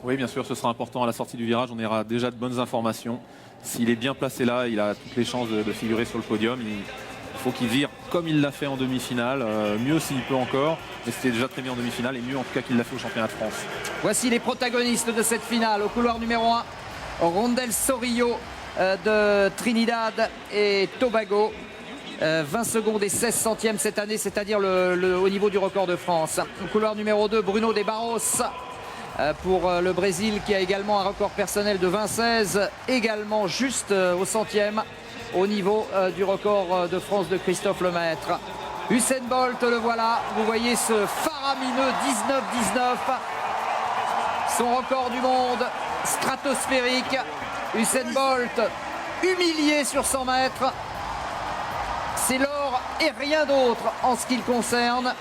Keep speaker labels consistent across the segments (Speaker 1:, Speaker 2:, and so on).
Speaker 1: Oui, bien sûr, ce sera important à la sortie du virage. On aura déjà de bonnes informations. S'il est bien placé là, il a toutes les chances de figurer sur le podium. Il faut qu'il vire comme il l'a fait en demi-finale, mieux s'il peut encore, mais c'était déjà très bien en demi-finale et mieux en tout cas qu'il l'a fait au championnat de France.
Speaker 2: Voici les protagonistes de cette finale. Au couloir numéro 1, Rondel Sorillo de Trinidad et Tobago. 20 secondes et 16 centièmes cette année, c'est-à-dire au niveau du record de France. Au couloir numéro 2, Bruno de Barros pour le Brésil qui a également un record personnel de 20-16, également juste au centième au niveau du record de France de Christophe Lemaître. Usain Bolt, le voilà, vous voyez ce faramineux 19-19, son record du monde stratosphérique. Usain Bolt humilié sur 100 mètres. C'est l'or et rien d'autre en ce qui le concerne.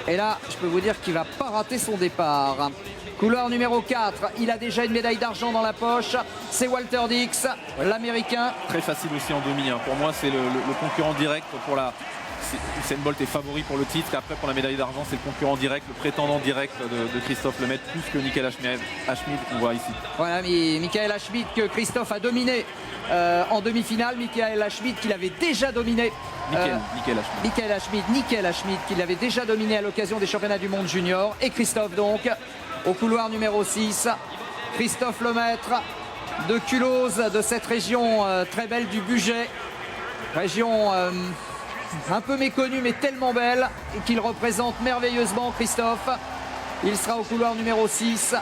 Speaker 2: Et là, je peux vous dire qu'il ne va pas rater son départ. Couloir numéro 4, il a déjà une médaille d'argent dans la poche. C'est Walter Dix, l'Américain.
Speaker 1: Très facile aussi en demi. Pour moi, c'est le concurrent direct pour la... Usain Bolt est favori pour le titre. Après, pour la médaille d'argent, c'est le concurrent direct, le prétendant direct de Christophe Lemaître, plus que Michael Ashmead qu'on voit ici.
Speaker 2: Voilà, mais Michael Ashmead que Christophe a dominé en demi-finale. Michael Ashmead qu'il avait déjà dominé. Michael Ashmead qui l'avait déjà dominé à l'occasion des championnats du monde junior. Et Christophe donc au couloir numéro 6. Christophe Lemaître de Culose, de cette région très belle du Bugey. Région un peu méconnue mais tellement belle et qu'il représente merveilleusement Christophe. Il sera au couloir numéro 6.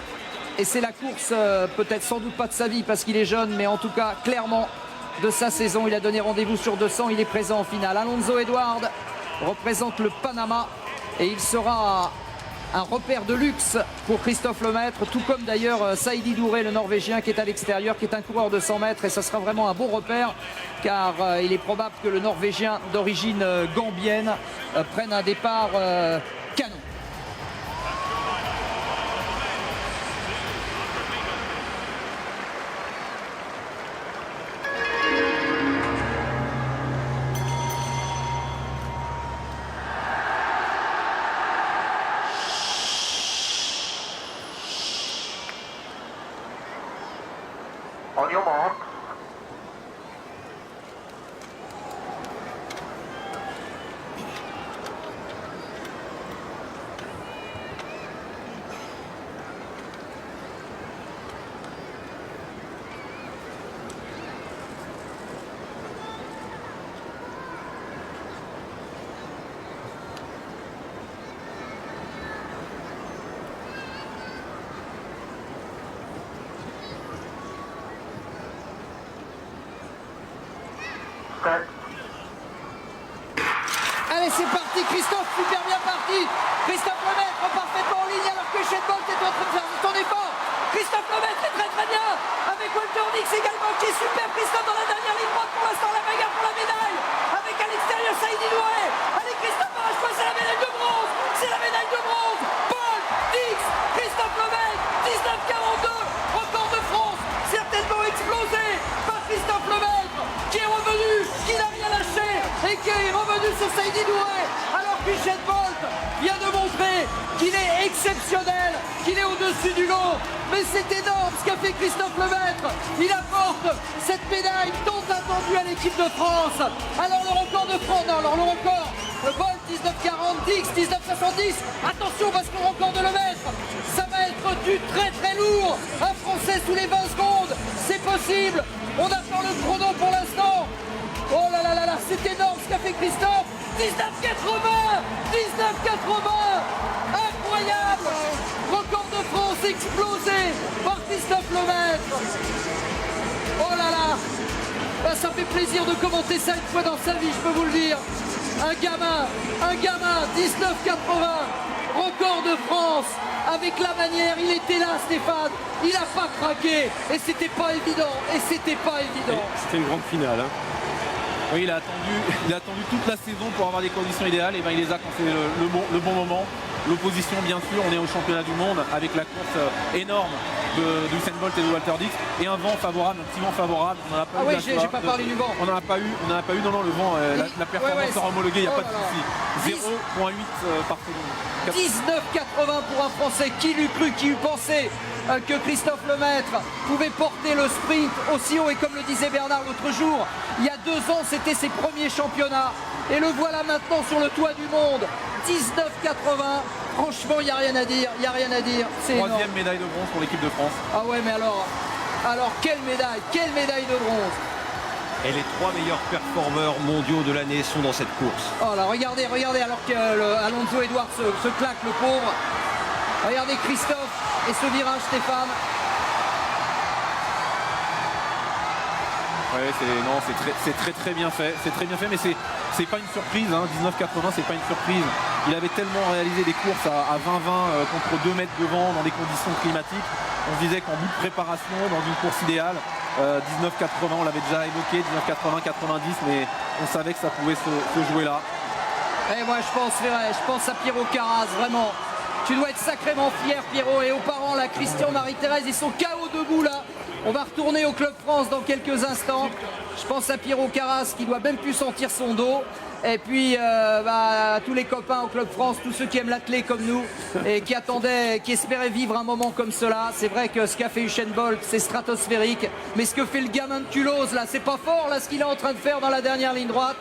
Speaker 2: Et c'est la course, peut-être sans doute pas de sa vie parce qu'il est jeune, mais en tout cas clairement de sa saison. Il a donné rendez-vous sur 200, il est présent en finale. Alonso Edward représente le Panama et il sera un repère de luxe pour Christophe Lemaître, tout comme d'ailleurs Saïdi Douré, le Norvégien, qui est à l'extérieur, qui est un coureur de 100 mètres et ça sera vraiment un bon repère car il est probable que le Norvégien d'origine gambienne prenne un départ canon.
Speaker 3: On your mark.
Speaker 2: Allez, c'est parti, Christophe, super bien parti. Christophe Lemaître parfaitement en ligne alors que Usain Bolt est en train de faire son effort. Christophe Lemaître est très très bien avec Walter Dix également qui est super. Christophe dans la dernière ligne droite pour l'instant, la bagarre pour la médaille avec à l'extérieur Saïdi Doué. Allez, Christophe arrache-toi, c'est la médaille de bronze. C'est la médaille de bronze. Bolt, Dix, Christophe Lemaître, 19,42, record de France, certainement explosé par Christophe Lemaître qui est revenu, qui n'a rien lâché et qui est revenu sur Saïdi Doué alors qu'Usain Bolt vient de montrer qu'il est exceptionnel, qu'il est au-dessus du lot. Mais c'est énorme ce qu'a fait Christophe Lemaître. Il apporte cette médaille tant attendue à l'équipe de France. Alors le record de France, non, alors le record, le Bolt 19,40, Dix 19,70. Attention parce que le record de Lemaître, ça va être du très très lourd. Un Français sous les 20 secondes, c'est possible. On attend le chrono pour l'instant. Oh là là là là, c'est énorme ce qu'a fait Christophe. 19,80, 19,80, incroyable. Record de France explosé par Christophe Lemaître. Oh là là, ben, ça fait plaisir de commenter ça une fois dans sa vie, je peux vous le dire. Un gamin, 19,80, record de France. Avec la manière, il était là Stéphane, il n'a pas craqué et c'était pas évident,
Speaker 1: C'était une grande finale. Oui, il a attendu toute la saison pour avoir des conditions idéales et ben il les a quand c'est le bon moment. l'opposition, bien sûr, on est au championnat du monde avec la course énorme de Usain Bolt et de Walter Dix et un vent favorable, un petit vent favorable. On en a pas
Speaker 2: Ah
Speaker 1: eu
Speaker 2: oui,
Speaker 1: la
Speaker 2: j'ai
Speaker 1: soirée.
Speaker 2: pas parlé du vent.
Speaker 1: On n'en a pas eu, non, le vent, la performance
Speaker 2: ouais,
Speaker 1: sera homologuée, il n'y a
Speaker 2: oh
Speaker 1: pas de
Speaker 2: là là.
Speaker 1: souci. 0,8 par seconde.
Speaker 2: 19,80 pour un Français. Qui l'eût cru, qui eût pensé que Christophe Lemaître pouvait porter le sprint aussi haut. Et comme le disait Bernard l'autre jour, il y a 2 ans, c'était ses premiers championnats. Et le voilà maintenant sur le toit du monde. 19,80. Franchement, il n'y a rien à dire. Il n'y a rien à dire. C'est énorme.
Speaker 1: Troisième médaille de bronze pour l'équipe de France.
Speaker 2: Ah ouais, mais alors quelle médaille de bronze.
Speaker 4: Et les 3 meilleurs performeurs mondiaux de l'année sont dans cette course.
Speaker 2: Oh là, regardez, alors que Alonso Edouard se claque, le pauvre. Regardez Christophe et ce virage, Stéphane.
Speaker 1: Ouais, c'est très bien fait. C'est très bien fait, mais c'est pas une surprise. 19,80, c'est pas une surprise. Il avait tellement réalisé des courses à 20-20 contre 2 mètres de vent dans des conditions climatiques. On se disait qu'en bout de préparation, dans une course idéale, 19,80, on l'avait déjà évoqué, 19,80, 90, mais on savait que ça pouvait se jouer là.
Speaker 2: Et moi je pense à Pierrot Carras, vraiment. Tu dois être sacrément fier, Pierrot, et aux parents là, Christian, Marie-Thérèse, ils sont KO debout là. On va retourner au Club France dans quelques instants. Je pense à Pierrot Carras qui doit même plus sentir son dos. Et puis à tous les copains au Club France, tous ceux qui aiment l'athlé comme nous et qui attendaient, qui espéraient vivre un moment comme cela. C'est vrai que ce qu'a fait Usain Bolt, c'est stratosphérique. Mais ce que fait le gamin de Culose là, c'est pas fort là ce qu'il est en train de faire dans la dernière ligne droite.